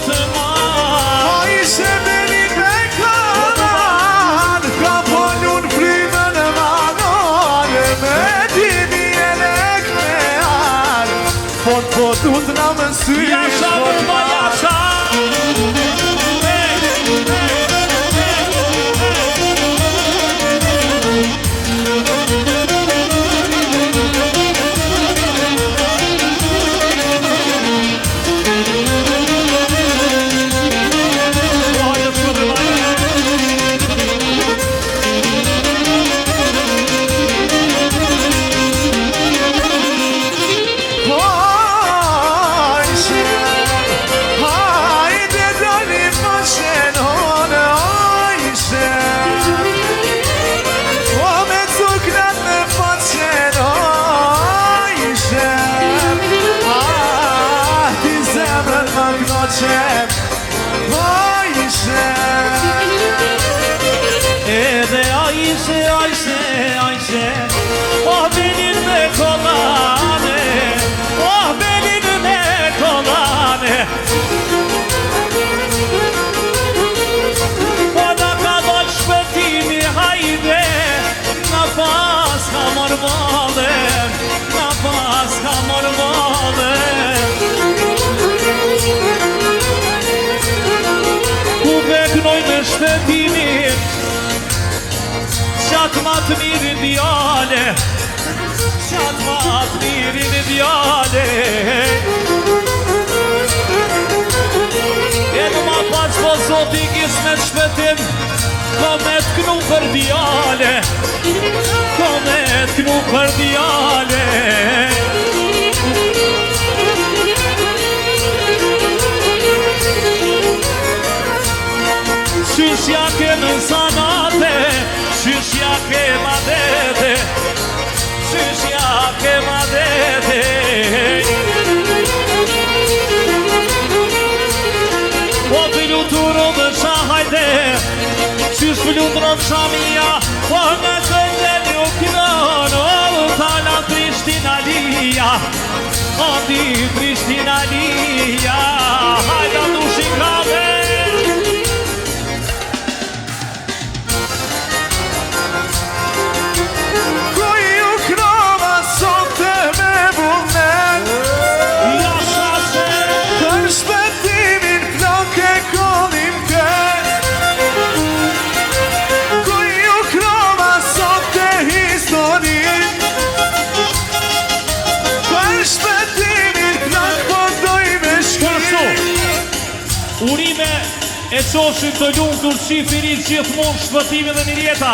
të ma. A ishe benin me kanan, ka polun frimën e manon, me dini e lek me ar, po tut na më sysh. Jasha bomba jasha. Edhe Ajse, oh benim me kolane, oh benim me kolane. Po da ka doj shpëtimi, hajde, na pas ka mormale, na pas ka mormale. Ku beknoj me shpëtimin, qatë ma të mirë djale, qatë ma të mirë djale. E në ma pas po zoti kis me shpëtim, ko me t'knu për djale, ko me t'knu për djale. Qyshja ke në sanate, qyshja ke madete, qyshja ke madete. Po të luturo dhe shahajde, qysh për luturo të shamia, po në të ndeni u knono, tala Prishtina-lia, o ti Prishtina-lia, hajda du shikave. Urime e qofshin të lumë të rëshifirit gjithmonë shpëtimi dhe mirjeta.